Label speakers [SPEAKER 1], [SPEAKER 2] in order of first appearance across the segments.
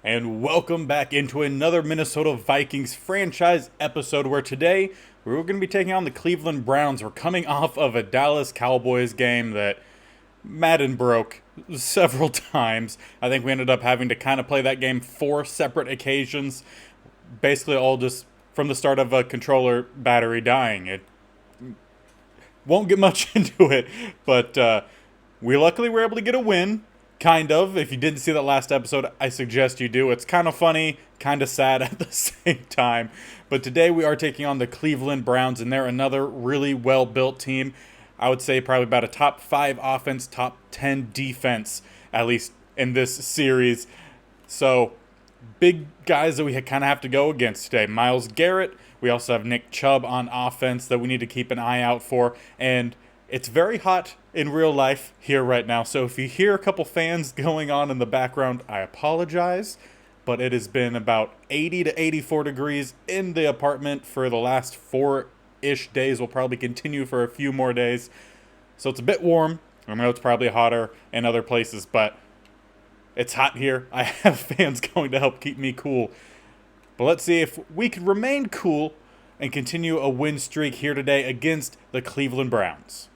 [SPEAKER 1] And welcome back into another Minnesota Vikings franchise episode where today we're going to be taking on the Cleveland Browns. We're coming off of a Dallas Cowboys game that Madden broke several times. I think we ended up having to kind of play that game 4 separate occasions, basically all just from the start of a controller battery dying. It won't get much into it, but we luckily were able to get a win. Kind of. If you didn't see that last episode, I suggest you do. It's kind of funny, kind of sad at the same time. But today we are taking on the Cleveland Browns, and they're another really well-built team. I would say probably about a top 5 offense, top 10 defense, at least in this series. So, big guys that we kind of have to go against today. Myles Garrett. We also have Nick Chubb on offense that we need to keep an eye out for. And it's very hot in real life here right now, so if you hear a couple fans going on in the background, I apologize, but it has been about 80 to 84 degrees in the apartment for the last 4-ish days. Will probably continue for a few more days, so it's a bit warm. I know it's probably hotter in other places, but it's hot here. I have fans going to help keep me cool, but let's see if we can remain cool and continue a win streak here today against the Cleveland Browns.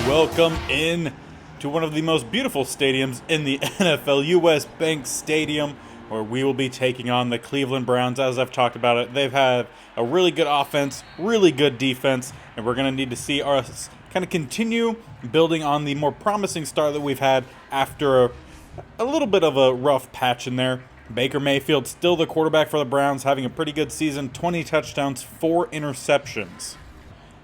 [SPEAKER 1] Welcome in to one of the most beautiful stadiums in the NFL, US Bank Stadium, where we will be taking on the Cleveland Browns. As I've talked about it, they've had a really good offense, really good defense, and we're going to need to see us kind of continue building on the more promising start that we've had after a little bit of a rough patch in there. Baker Mayfield still the quarterback for the Browns, having a pretty good season, 20 touchdowns, 4 interceptions.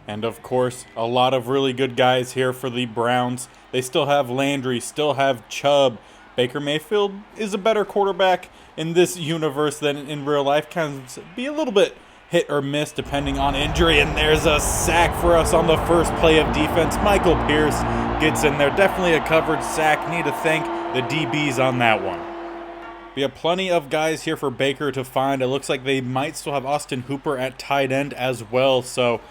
[SPEAKER 1] And of course, a lot of really good guys here for the Browns. They still have Landry, still have Chubb. Baker Mayfield is a better quarterback in this universe than in real life. Can be a little bit hit or miss depending on injury. And there's a sack for us on the first play of defense. Michael Pierce gets in there. Definitely a covered sack. Need to thank the DBs on that one. We have plenty of guys here for Baker to find. It looks like they might still have Austin Hooper at tight end as well. So,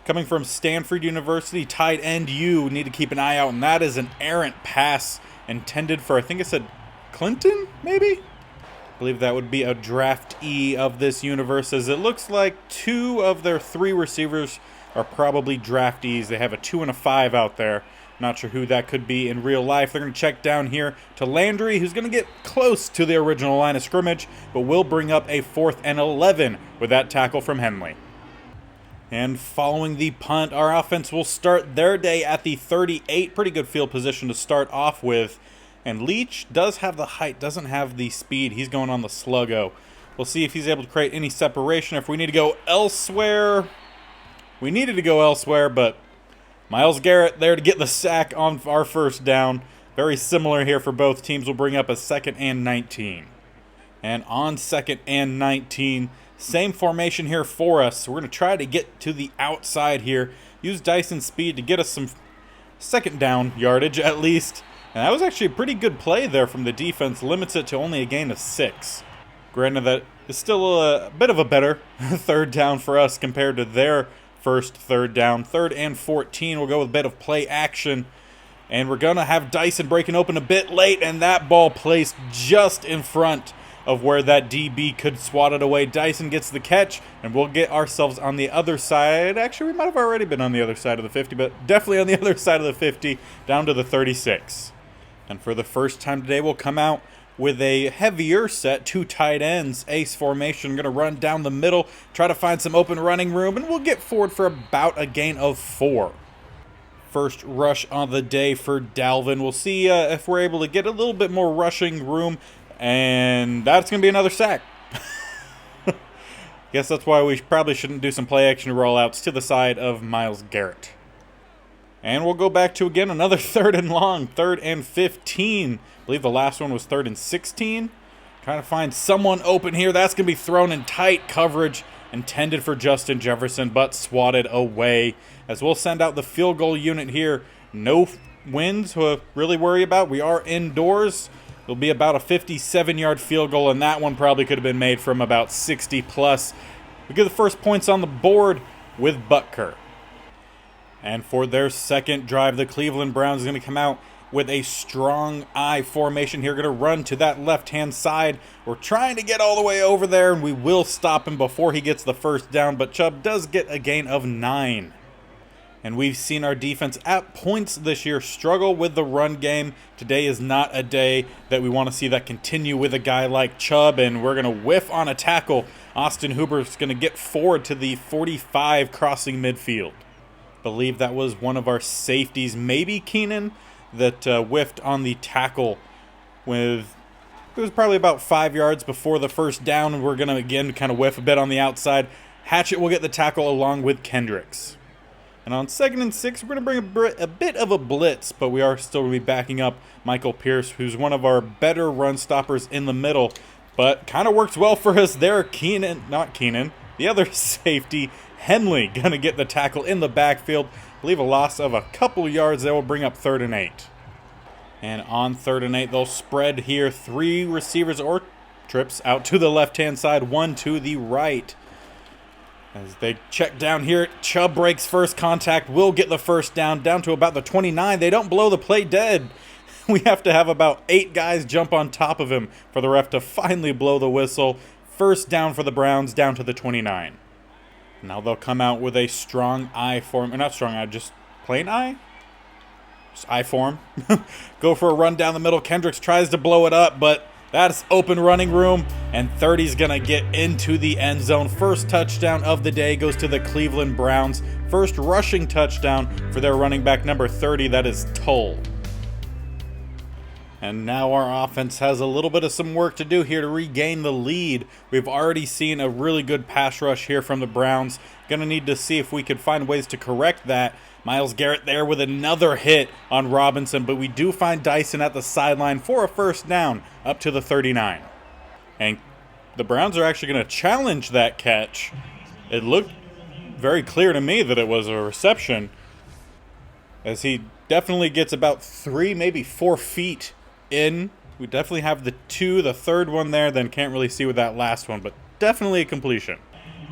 [SPEAKER 1] coming from Stanford University, tight end, you need to keep an eye out, and that is an errant pass intended for, I think it said Clinton, maybe? I believe that would be a draftee of this universe, as it looks like 2 of their 3 receivers are probably draftees. They have a 2 and a 5 out there. Not sure who that could be in real life. They're going to check down here to Landry, who's going to get close to the original line of scrimmage, but will bring up a 4th and 11 with that tackle from Henley. And following the punt, our offense will start their day at the 38. Pretty good field position to start off with. And Leach does have the height, doesn't have the speed. He's going on the sluggo. We'll see if he's able to create any separation. If we need to go elsewhere, we needed to go elsewhere, but Myles Garrett there to get the sack on our first down. Very similar here for both teams. We'll bring up a 2nd and 19. And on 2nd and 19, same formation here for us. So we're going to try to get to the outside here. Use Dyson's speed to get us some second down yardage at least. And that was actually a pretty good play there from the defense. Limits it to only a gain of 6. Granted, that is still a bit of a better 3rd down for us compared to their first 3rd down. 3rd and 14. We'll go with a bit of play action. And we're going to have Dyson breaking open a bit late. And that ball placed just in front of where that DB could swat it away. Dyson gets the catch, and we'll get ourselves on the other side. Actually, we might have already been on the other side of the 50, but definitely on the other side of the 50, down to the 36. And for the first time today, we'll come out with a heavier set, 2 tight ends, ace formation. Going to run down the middle, try to find some open running room, and we'll get forward for about a gain of 4. First rush on the day for Dalvin. We'll see if we're able to get a little bit more rushing room. And that's going to be another sack. Guess that's why we probably shouldn't do some play action rollouts to the side of Myles Garrett. And we'll go back to, again, another 3rd and long, 3rd and 15. I believe the last one was 3rd and 16. Trying to find someone open here. That's going to be thrown in tight coverage, intended for Justin Jefferson, but swatted away. As we'll send out the field goal unit here. No winds to really worry about. We are indoors. It'll be about a 57-yard field goal, and that one probably could have been made from about 60 plus. We get the first points on the board with Butker. And for their second drive, the Cleveland Browns are going to come out with a strong I formation here. Going to run to that left-hand side. We're trying to get all the way over there, and we will stop him before he gets the first down, but Chubb does get a gain of 9. And we've seen our defense at points this year struggle with the run game. Today is not a day that we want to see that continue with a guy like Chubb, and we're going to whiff on a tackle. Austin Hooper's going to get forward to the 45, crossing midfield. Believe that was one of our safeties, maybe Keenan, that whiffed on the tackle with, it was probably about 5 yards before the first down, and we're going to again kind of whiff a bit on the outside. Hatchett will get the tackle along with Kendricks. And on 2nd and 6, we're going to bring a bit of a blitz, but we are still going to be backing up Michael Pierce, who's one of our better run stoppers in the middle, but kind of works well for us there. The other safety, Henley, going to get the tackle in the backfield. Leave a loss of a couple yards. That will bring up 3rd and 8. And on 3rd and 8, they'll spread here. 3 receivers or trips out to the left-hand side, 1 to the right. As they check down here, Chubb breaks first contact, will get the first down to about the 29. They don't blow the play dead. We have to have about 8 guys jump on top of him for the ref to finally blow the whistle. First down for the Browns, down to the 29. Now they'll come out with a strong I form, or not strong I, just plain I? Just I form. Go for a run down the middle. Kendricks tries to blow it up, but that's open running room, and 30's going to get into the end zone. First touchdown of the day goes to the Cleveland Browns. First rushing touchdown for their running back number 30, that is Tull. And now our offense has a little bit of some work to do here to regain the lead. We've already seen a really good pass rush here from the Browns. Going to need to see if we could find ways to correct that. Myles Garrett there with another hit on Robinson, but we do find Dyson at the sideline for a first down up to the 39. And the Browns are actually going to challenge that catch. It looked very clear to me that it was a reception, as he definitely gets about 3, maybe 4 feet in. We definitely have the 2, the third one there, then can't really see with that last one, but definitely a completion.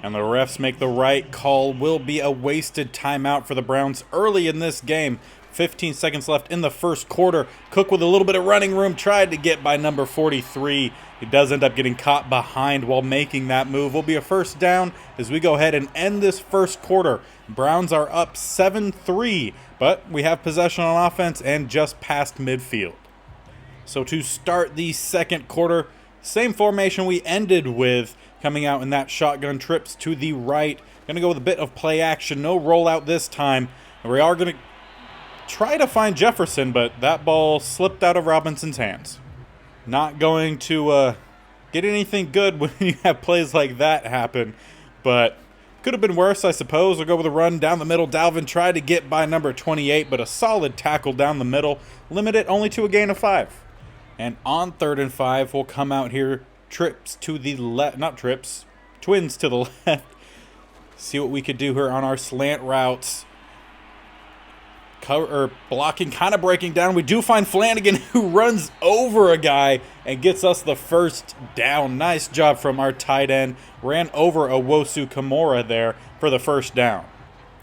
[SPEAKER 1] And the refs make the right call. Will be a wasted timeout for the Browns early in this game. 15 seconds left in the first quarter. Cook with a little bit of running room tried to get by number 43. He does end up getting caught behind while making that move. Will be a first down as we go ahead and end this first quarter. Browns are up 7-3, but we have possession on offense and just past midfield. So to start the second quarter, same formation we ended with, coming out in that shotgun trips to the right. Going to go with a bit of play action. No rollout this time. And we are going to try to find Jefferson, but that ball slipped out of Robinson's hands. Not going to get anything good when you have plays like that happen, but could have been worse, I suppose. We'll go with a run down the middle. Dalvin tried to get by number 28, but a solid tackle down the middle. Limit it only to a gain of 5. And on 3rd and 5, we'll come out here. Trips to the left, not trips, twins to the left. See what we could do here on our slant routes. Blocking, kind of breaking down. We do find Flanagan, who runs over a guy and gets us the first down. Nice job from our tight end. Ran over Owosu Kamara there for the first down.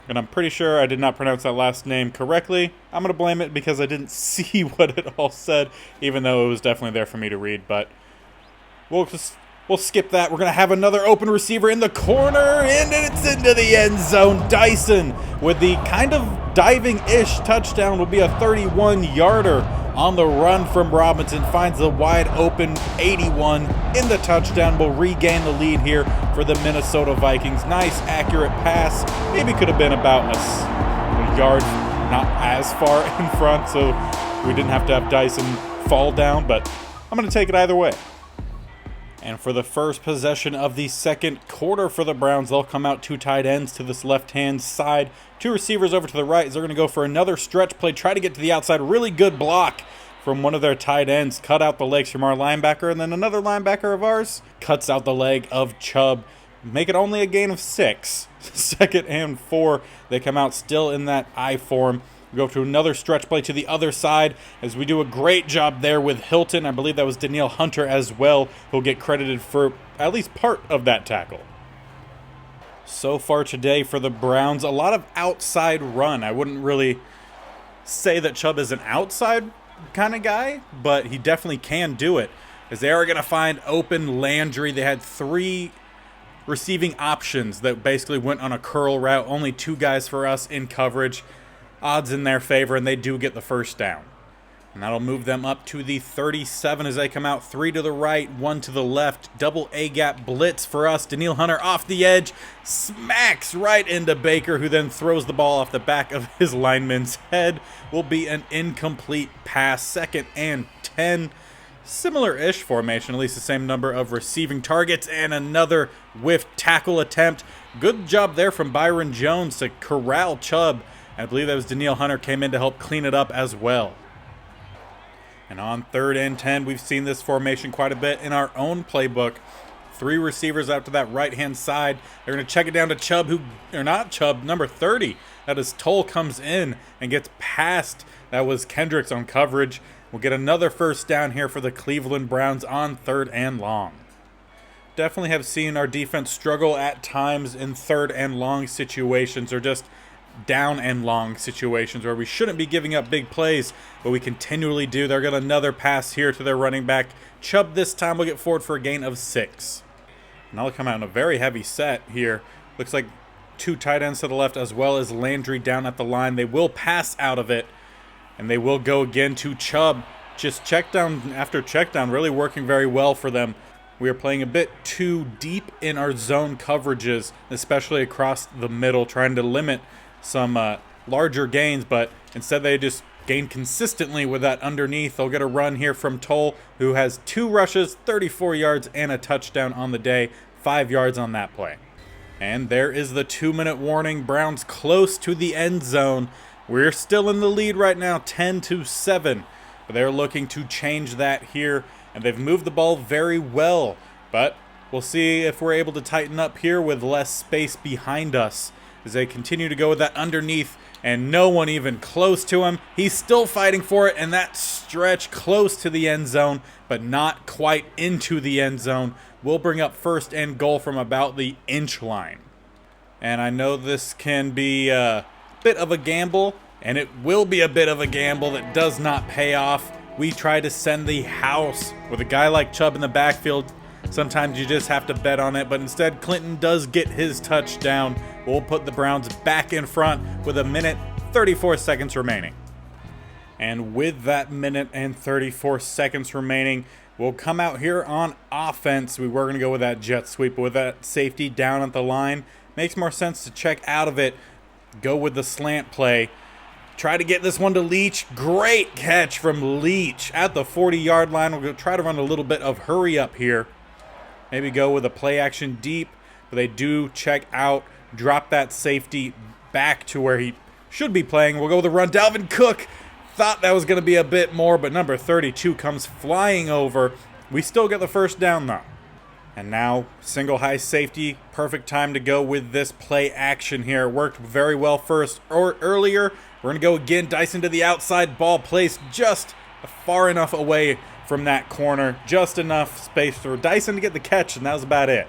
[SPEAKER 1] And I'm pretty sure I did not pronounce that last name correctly. I'm going to blame it because I didn't see what it all said, even though it was definitely there for me to read, but we'll skip that. We're going to have another open receiver in the corner, and it's into the end zone. Dyson with the kind of diving-ish touchdown will be a 31-yarder on the run from Robinson. Finds the wide open 81 in the touchdown. Will regain the lead here for the Minnesota Vikings. Nice, accurate pass. Maybe could have been about a yard, not as far in front, so we didn't have to have Dyson fall down, but I'm going to take it either way. And for the first possession of the second quarter for the Browns, they'll come out 2 tight ends to this left-hand side, 2 receivers over to the right. They're going to go for another stretch play, try to get to the outside. Really good block from one of their tight ends. Cut out the legs from our linebacker, and then another linebacker of ours cuts out the leg of Chubb. Make it only a gain of 6. 2nd and 4. They come out still in that I form. We go to another stretch play to the other side as we do a great job there with Hilton. I believe that was Danielle Hunter as well, who'll get credited for at least part of that tackle. So far today for the Browns, a lot of outside run. I wouldn't really say that Chubb is an outside kind of guy, but he definitely can do it, as they are going to find open Landry. They had 3 receiving options that basically went on a curl route. Only 2 guys for us in coverage. Odds in their favor, and they do get the first down. And that'll move them up to the 37 as they come out 3 to the right, 1 to the left. Double A-gap blitz for us. Danielle Hunter off the edge, smacks right into Baker, who then throws the ball off the back of his lineman's head. Will be an incomplete pass. 2nd and 10. Similar-ish formation, at least the same number of receiving targets, and another whiff tackle attempt. Good job there from Byron Jones to corral Chubb. I believe that was Danielle Hunter came in to help clean it up as well. And on 3rd and 10, we've seen this formation quite a bit in our own playbook. 3 receivers out to that right-hand side. They're going to check it down to Chubb, number 30. That is Toll comes in and gets past. That was Kendricks on coverage. We'll get another first down here for the Cleveland Browns on 3rd and long. Definitely have seen our defense struggle at times in 3rd and long situations, or just down and long situations where we shouldn't be giving up big plays, but we continually do. They're going to another pass here to their running back. Chubb this time will get forward for a gain of 6. And they'll come out in a very heavy set here. Looks like 2 tight ends to the left as well as Landry down at the line. They will pass out of it, and they will go again to Chubb. Just check down after check down, really working very well for them. We are playing a bit too deep in our zone coverages, especially across the middle, trying to limit some larger gains, but instead they just gain consistently with that underneath. They'll get a run here from Toll, who has 2 rushes, 34 yards, and a touchdown on the day, 5 yards on that play. And there is the 2-minute warning. Browns close to the end zone. We're still in the lead right now, 10-7, but they're looking to change that here, and they've moved the ball very well, but we'll see if we're able to tighten up here with less space behind us as they continue to go with that underneath, and no one even close to him. He's still fighting for it, and that stretch close to the end zone, but not quite into the end zone, will bring up 1st and goal from about the inch line. And I know this can be a bit of a gamble, and it will be a bit of a gamble that does not pay off. We try to send the house with a guy like Chubb in the backfield. Sometimes you just have to bet on it, but instead Clinton does get his touchdown. We'll put the Browns back in front with 1:34 seconds remaining. And with that 1:34 seconds remaining, we'll come out here on offense. We were going to go with that jet sweep, but with that safety down at the line, makes more sense to check out of it, go with the slant play. Try to get this one to Leach. Great catch from Leach at the 40-yard line. We're going to try to run a little bit of hurry up here. Maybe go with a play action deep, but they do check out, drop that safety back to where he should be playing. We'll go with a run. Dalvin Cook thought that was going to be a bit more, but number 32 comes flying over. We still get the first down, though. And now, single high safety, perfect time to go with this play action here. It worked very well first or earlier. We're going to go again. Dyson to the outside, ball placed just far enough away from that corner. Just enough space for Dyson to get the catch, and that was about it.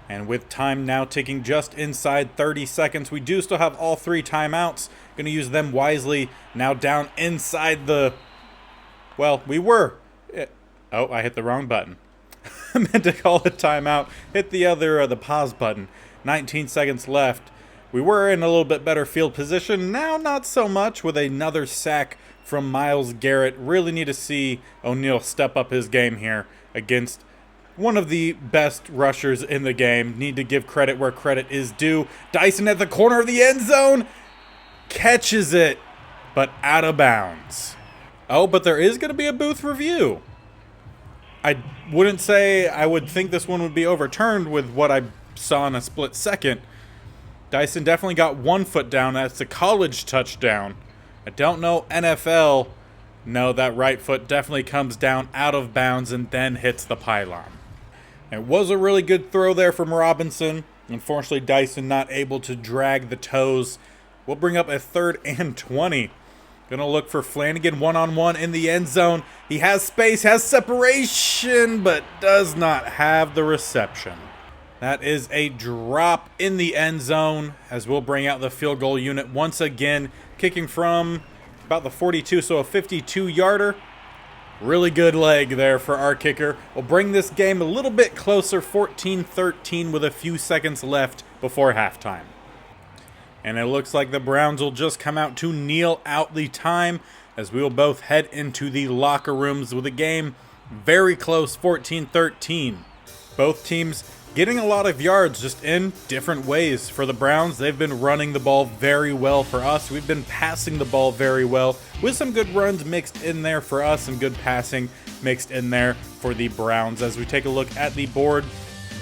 [SPEAKER 1] And with time now ticking just inside 30 seconds, we do still have all 3 timeouts. Going to use them wisely. Now down inside the... Well, we were... Oh, I hit the wrong button. I meant to call a timeout. Hit the pause button. 19 seconds left. We were in a little bit better field position. Now not so much with another sack from Myles Garrett. Really need to see O'Neal step up his game here against one of the best rushers in the game. Need to give credit where credit is due. Dyson at the corner of the end zone. Catches it, but out of bounds. Oh, but there is going to be a booth review. I wouldn't say I would think this one would be overturned with what I saw in a split second. Dyson definitely got 1 foot down. That's a college touchdown. I don't know NFL. No, that right foot definitely comes down out of bounds and then hits the pylon. It was a really good throw there from Robinson. Unfortunately, Dyson not able to drag the toes. We'll bring up a 3rd and 20. Gonna look for Flanagan one-on-one in the end zone. He has space, has separation, but does not have the reception. That is a drop in the end zone as we'll bring out the field goal unit once again, kicking from about the 42, so a 52-yarder. Really good leg there for our kicker. We'll bring this game a little bit closer, 14-13 with a few seconds left before halftime. And it looks like the Browns will just come out to kneel out the time as we will both head into the locker rooms with a game very close, 14-13. Both teams getting a lot of yards just in different ways. For the Browns, they've been running the ball very well. For us, we've been passing the ball very well with some good runs mixed in there for us and good passing mixed in there for the Browns. As we take a look at the board,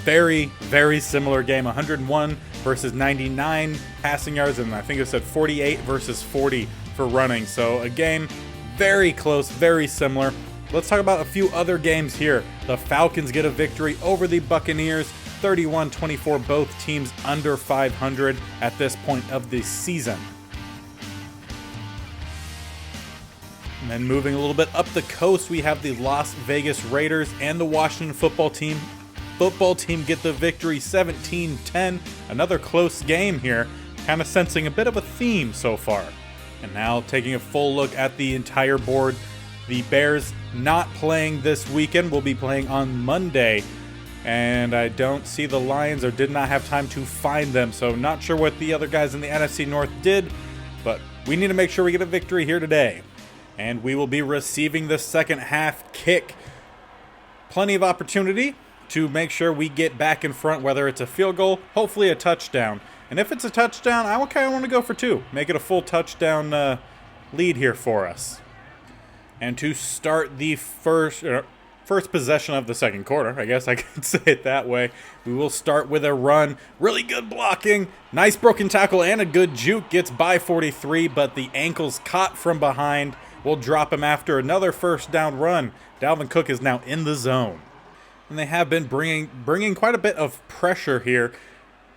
[SPEAKER 1] very, very similar game. 101 versus 99 passing yards, and I think it said 48 versus 40 for running. So a game very close, very similar. Let's talk about a few other games here. The Falcons get a victory over the Buccaneers, 31-24, both teams under 500 at this point of the season. And then moving a little bit up the coast, we have the Las Vegas Raiders and the Washington football team. Football team get the victory, 17-10. Another close game here, kind of sensing a bit of a theme so far. And now taking a full look at the entire board, the Bears not playing this weekend, will be playing on Monday. And I don't see the Lions, or did not have time to find them, so not sure what the other guys in the NFC North did, but we need to make sure we get a victory here today. And we will be receiving the second half kick. Plenty of opportunity to make sure we get back in front, whether it's a field goal, hopefully a touchdown. And if it's a touchdown, I kind of want to go for 2. Make it a full touchdown lead here for us. And to start the first possession of the second quarter, I guess I could say it that way, we will start with a run. Really good blocking. Nice broken tackle and a good juke. Gets by 43, but the ankle's caught from behind. We'll drop him after another first down run. Dalvin Cook is now in the zone. And they have been bringing quite a bit of pressure here.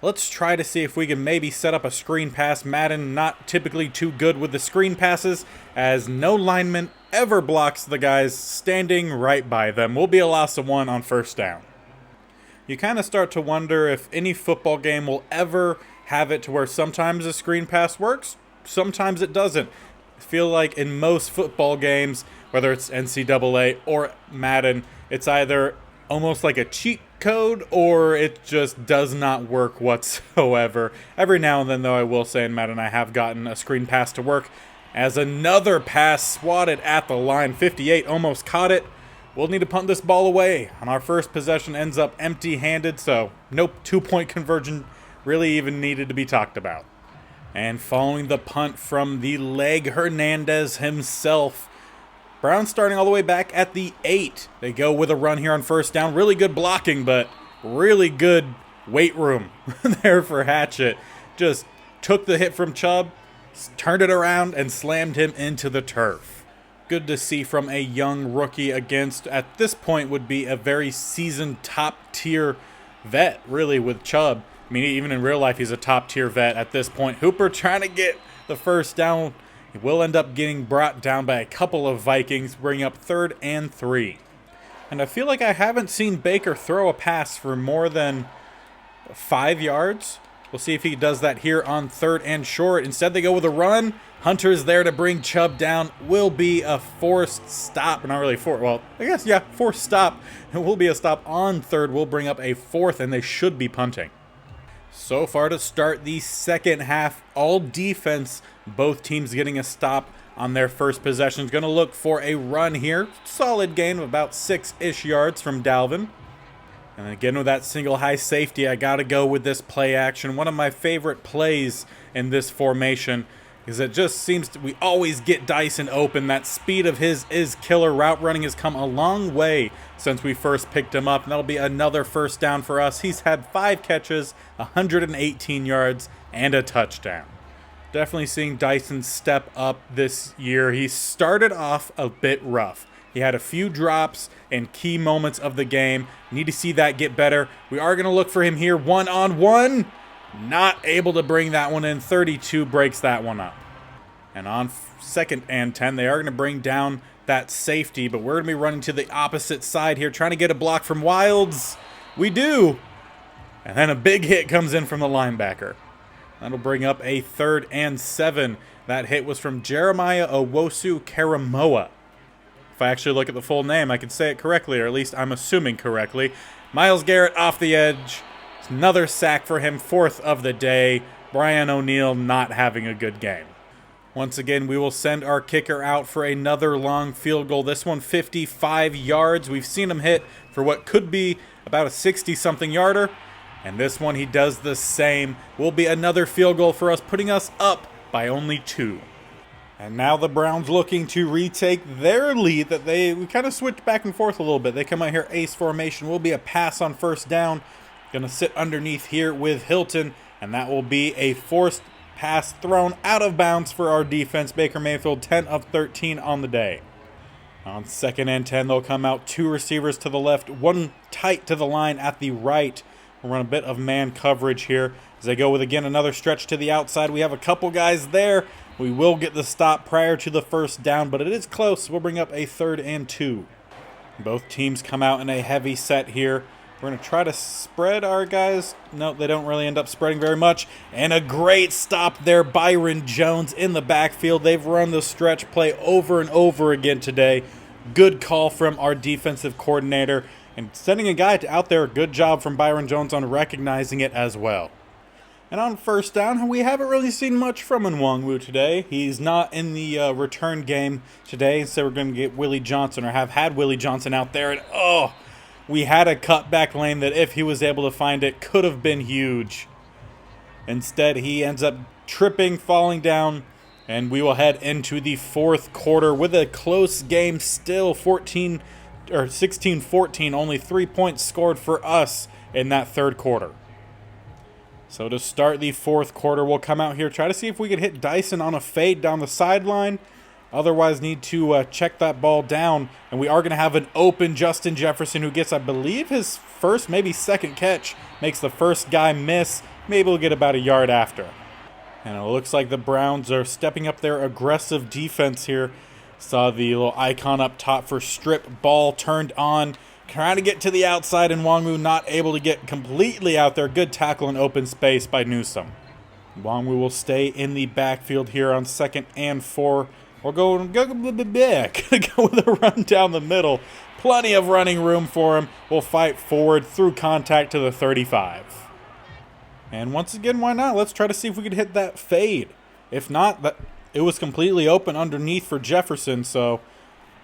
[SPEAKER 1] Let's try to see if we can maybe set up a screen pass. Madden not typically too good with the screen passes, as no lineman ever blocks the guys standing right by them. Will be a loss of 1 on first down. You kind of start to wonder if any football game will ever have it to where sometimes a screen pass works, sometimes it doesn't. I feel like in most football games, whether it's NCAA or Madden, it's either almost like a cheat code or it just does not work whatsoever. Every now and then, though, I will say in Madden I have gotten a screen pass to work, as another pass swatted at the line. 58 almost caught it. We'll need to punt this ball away, and our first possession ends up empty-handed, so no 2-point conversion really even needed to be talked about. And following the punt from the leg Hernandez himself, Browns starting all the way back at the 8. They go with a run here on first down. Really good blocking, but really good weight room there for Hatchett. Just took the hit from Chubb, turned it around, and slammed him into the turf. Good to see from a young rookie against, at this point, would be a very seasoned top-tier vet, really, with Chubb. I mean, even in real life, he's a top-tier vet at this point. Hooper trying to get the first down. He will end up getting brought down by a couple of Vikings, bringing up 3rd and 3. And I feel like I haven't seen Baker throw a pass for more than 5 yards. We'll see if he does that here on 3rd and short. Instead, they go with a run. Hunter's there to bring Chubb down. Will be a forced stop. Not really forced. Well, I guess, yeah, forced stop. It will be a stop on 3rd. We'll bring up a 4th, and they should be punting. So far to start the second half, all defense, both teams getting a stop on their first possession. Going to look for a run here. Solid gain of about 6-ish yards from Dalvin. And again, with that single high safety, I got to go with this play action. One of my favorite plays in this formation. because it just seems we always get Dyson open. That speed of his is killer. Route running has come a long way since we first picked him up, and that'll be another first down for us. He's had 5 catches, 118 yards, and a touchdown. Definitely seeing Dyson step up this year. He started off a bit rough. He had a few drops in key moments of the game. Need to see that get better. We are going to look for him here one-on-one. Not able to bring that one in. 32 breaks that one up. And on 2nd and 10, they are going to bring down that safety, but we're going to be running to the opposite side here, trying to get a block from Wilds. We do. And then a big hit comes in from the linebacker. That'll bring up a 3rd and 7. That hit was from Jeremiah Owusu-Karamoah. If I actually look at the full name, I can say it correctly, or at least I'm assuming correctly. Myles Garrett off the edge. Another sack for him, 4th of the day. Brian O'Neill not having a good game. Once again, we will send our kicker out for another long field goal. This one 55 yards. We've seen him hit for what could be about a 60-something yarder. And this one he does the same. Will be another field goal for us, putting us up by only 2. And now the Browns looking to retake their lead that we kind of switched back and forth a little bit. They come out here ace formation. Will be a pass on 1st down. Going to sit underneath here with Hilton, and that will be a forced pass thrown out of bounds for our defense. Baker Mayfield 10 of 13 on the day. On 2nd and 10, they'll come out 2 receivers to the left, 1 tight to the line at the right. We'll run a bit of man coverage here as they go with, again, another stretch to the outside. We have a couple guys there. We will get the stop prior to the 1st down, but it is close. We'll bring up a 3rd and 2. Both teams come out in a heavy set here. We're going to try to spread our guys. No, they don't really end up spreading very much. And a great stop there. Byron Jones in the backfield. They've run the stretch play over and over again today. Good call from our defensive coordinator. And sending a guy out there, good job from Byron Jones on recognizing it as well. And on 1st down, we haven't really seen much from Nwangwu today. He's not in the return game today, so we're going to get Willie Johnson, or have had Willie Johnson out there. And we had a cutback lane that if he was able to find it, could have been huge. Instead, he ends up tripping, falling down, and we will head into the 4th quarter with a close game still, 16-14, only 3 points scored for us in that 3rd quarter. So to start the 4th quarter, we'll come out here, try to see if we can hit Dyson on a fade down the sideline. Otherwise, need to check that ball down. And we are going to have an open Justin Jefferson, who gets, I believe, his 1st, maybe 2nd catch. Makes the 1st guy miss. Maybe we'll get about a yard after. And it looks like the Browns are stepping up their aggressive defense here. Saw the little icon up top for strip ball turned on. Trying to get to the outside, and Nwangwu not able to get completely out there. Good tackle in open space by Newsome. Nwangwu will stay in the backfield here on 2nd and 4. We'll go with a run down the middle. Plenty of running room for him. We'll fight forward through contact to the 35. And once again, why not? Let's try to see if we could hit that fade. If not, it was completely open underneath for Jefferson,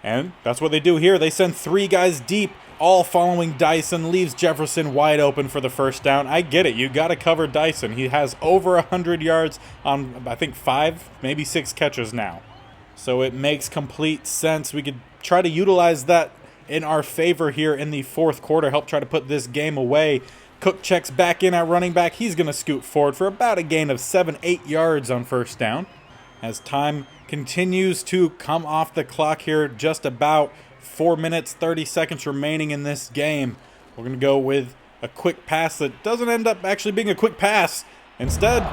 [SPEAKER 1] and that's what they do here. They send 3 guys deep, all following Dyson, leaves Jefferson wide open for the 1st down. I get it. You got to cover Dyson. He has over 100 yards on, I think, 5, maybe 6 catches now. So it makes complete sense. We could try to utilize that in our favor here in the 4th quarter, help try to put this game away. Cook checks back in at running back. He's going to scoot forward for about a gain of 7-8 yards on 1st down. As time continues to come off the clock here, just about 4 minutes, 30 seconds remaining in this game. We're going to go with a quick pass that doesn't end up actually being a quick pass. Instead,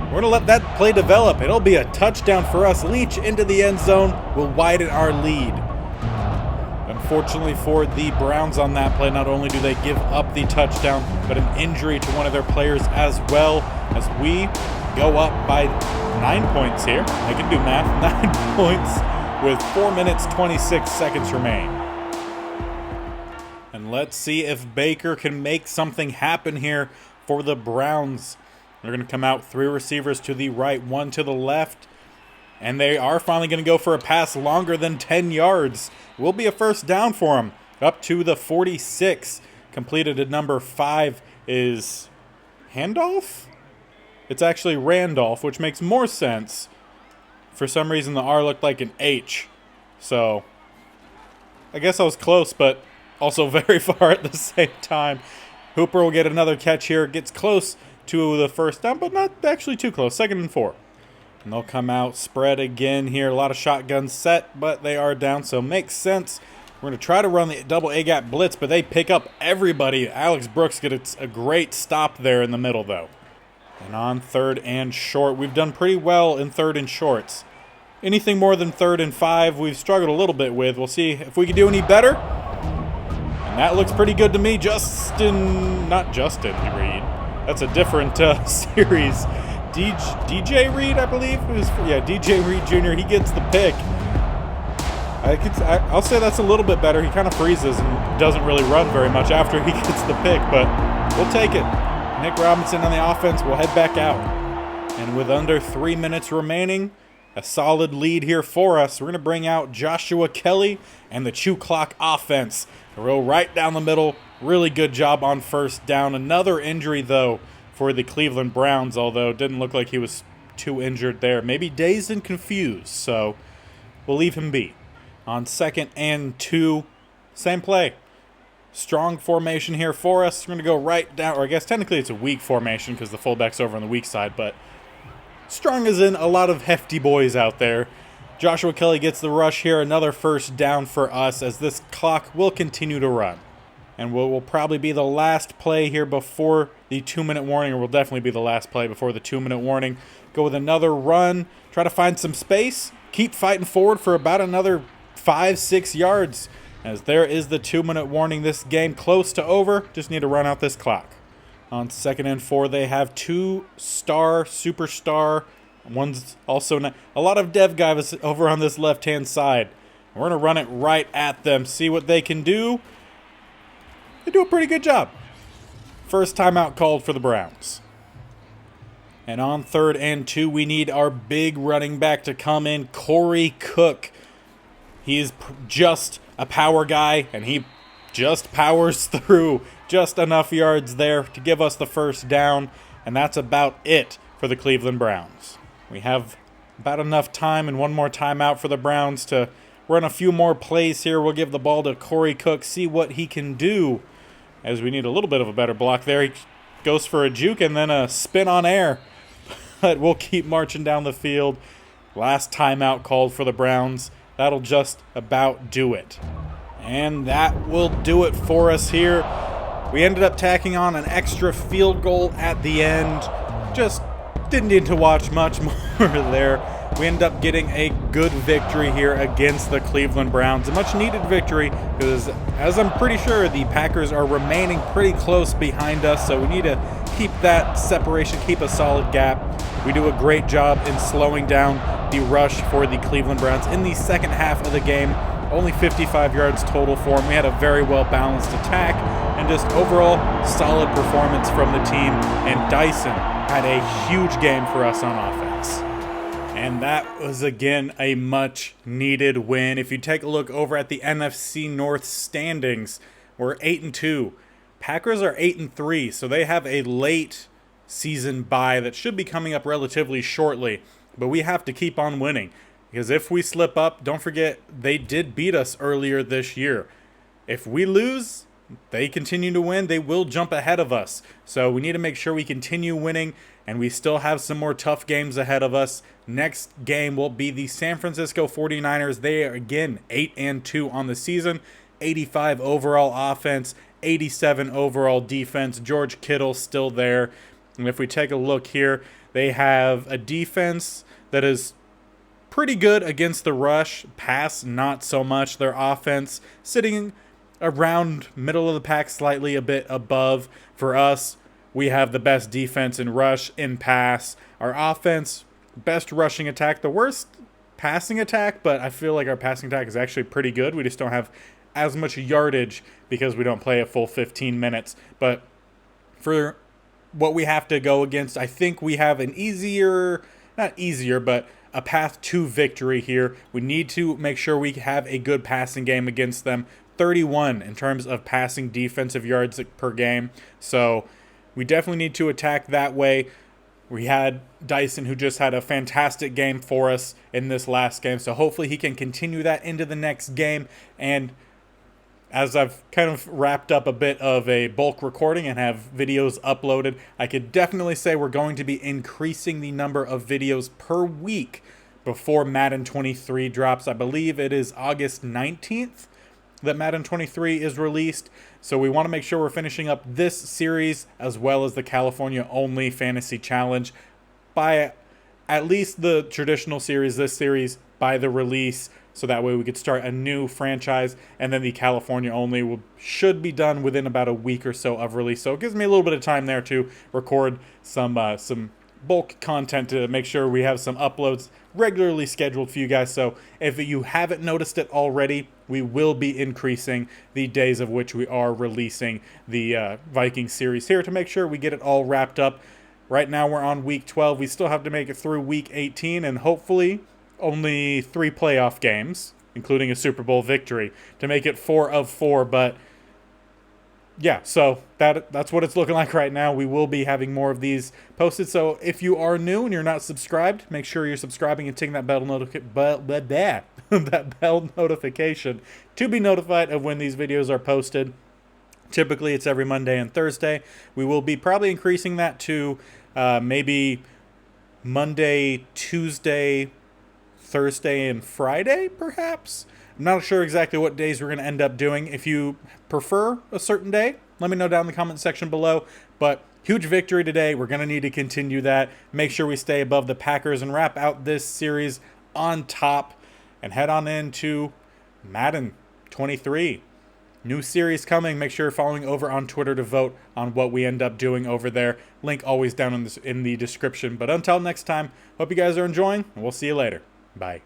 [SPEAKER 1] we're going to let that play develop. It'll be a touchdown for us. Leach into the end zone will widen our lead. Unfortunately for the Browns on that play, not only do they give up the touchdown, but an injury to one of their players as well, as we go up by 9 points here. I can do math. 9 points with 4 minutes, 26 seconds remain. And let's see if Baker can make something happen here for the Browns. They're going to come out 3 receivers to the right, 1 to the left. And they are finally going to go for a pass longer than 10 yards. Will be a 1st down for them. Up to the 46. Completed at number 5 is Handolf? It's actually Randolph, which makes more sense For some reason, the R looked like an H. So, I guess I was close, but also very far at the same time. Hooper will get another catch here. Gets close to the first down, but not actually too close. 2nd and 4. And they'll come out, spread again here. A lot of shotguns set, but they are down, so makes sense. We're going to try to run the double A-gap blitz, but they pick up everybody. Alex Brooks gets a great stop there in the middle, though. And on 3rd and short, we've done pretty well in 3rd and shorts. Anything more than 3rd and 5, we've struggled a little bit with. We'll see if we can do any better. And that looks pretty good to me. Not Justin Reed. That's a different series. DJ Reed, I believe. DJ Reed Jr. He gets the pick. I'll say that's a little bit better. He kind of freezes and doesn't really run very much after he gets the pick, but we'll take it. Nick Robinson on the offense will head back out. And with under 3 minutes remaining, a solid lead here for us. We're going to bring out Joshua Kelly and the Chew Clock offense. A row right down the middle. Really good job on 1st down. Another injury, though, for the Cleveland Browns, although it didn't look like he was too injured there. Maybe dazed and confused, so we'll leave him be. On 2nd and 2, same play. Strong formation here for us. We're going to go right down, or I guess technically it's a weak formation because the fullback's over on the weak side, but strong as in a lot of hefty boys out there. Joshua Kelly gets the rush here. Another 1st down for us as this clock will continue to run. And what will probably be the last play here before the 2-minute warning, or will definitely be the last play before the 2-minute warning. Go with another run. Try to find some space. Keep fighting forward for about another 5-6 yards. As there is the 2-minute warning. This game close to over. Just need to run out this clock. On 2nd and 4, they have 2-star, superstar. One's also a lot of dev guys over on this left-hand side. We're going to run it right at them. See what they can do. They do a pretty good job. First timeout called for the Browns. And on 3rd and 2, we need our big running back to come in, Corey Cook. He's just a power guy, and he just powers through just enough yards there to give us the 1st down, and that's about it for the Cleveland Browns. We have about enough time and one more timeout for the Browns to run a few more plays here. We'll give the ball to Corey Cook, see what he can do, as we need a little bit of a better block there. He goes for a juke and then a spin on air, but we'll keep marching down the field. Last timeout called for the Browns. That'll just about do it. And that will do it for us here. We ended up tacking on an extra field goal at the end. Just didn't need to watch much more there. We ended up getting a good victory here against the Cleveland Browns. A much-needed victory because, as I'm pretty sure, the Packers are remaining pretty close behind us, so we need to keep that separation, keep a solid gap. We do a great job in slowing down the rush for the Cleveland Browns in the second half of the game. Only 55 yards total for them. We had a very well-balanced attack and just overall solid performance from the team. And Dyson had a huge game for us on offense. And that was, again, a much-needed win. If you take a look over at the NFC North standings, we're 8-2. Packers are 8-3, so they have a late season bye that should be coming up relatively shortly. But we have to keep on winning. Because if we slip up, don't forget, they did beat us earlier this year. If we lose, they continue to win, they will jump ahead of us. So we need to make sure we continue winning, and we still have some more tough games ahead of us. Next game will be the San Francisco 49ers. They are, again, 8-2 on the season. 85 overall offense, 87 overall defense. George Kittle still there. And if we take a look here, they have a defense that is pretty good against the rush. Pass, not so much. Their offense sitting around middle of the pack, slightly a bit above. For us, we have the best defense in rush, in pass. Our offense, best rushing attack, the worst passing attack, but I feel like our passing attack is actually pretty good. We just don't have as much yardage because we don't play a full 15 minutes. But for what we have to go against, I think we have an but a path to victory here. We need to make sure we have a good passing game against them. 31 in terms of passing defensive yards per game. So we definitely need to attack that way. We had Dyson, who just had a fantastic game for us in this last game. So hopefully he can continue that into the next game. And as I've kind of wrapped up a bit of a bulk recording and have videos uploaded, I could definitely say we're going to be increasing the number of videos per week before Madden 23 drops. I believe it is August 19th that Madden 23 is released. So we want to make sure we're finishing up this series as well as the California only fantasy challenge by at least the traditional series, this series, by the release, so that way we could start a new franchise, and then the California only should be done within about a week or so of release. So it gives me a little bit of time there to record some bulk content to make sure we have some uploads regularly scheduled for you guys. So if you haven't noticed it already, we will be increasing the days of which we are releasing the Vikings series here to make sure we get it all wrapped up. Right now we're on week 12. We still have to make it through week 18 and hopefully only 3 playoff games, including a Super Bowl victory, to make it 4 of 4. But yeah, so that's what it's looking like right now. We will be having more of these posted. So if you are new and you're not subscribed, make sure you're subscribing and taking that bell notification to be notified of when these videos are posted. Typically, it's every Monday and Thursday. We will be probably increasing that to maybe Monday, Tuesday, Thursday, and Friday, perhaps. I'm not sure exactly what days we're going to end up doing. If you prefer a certain day, let me know down in the comment section below. But huge victory today. We're going to need to continue that. Make sure we stay above the Packers and wrap out this series on top and head on into Madden 23. New series coming. Make sure you're following over on Twitter to vote on what we end up doing over there. Link always down in the description. But until next time, hope you guys are enjoying, and we'll see you later. Bye.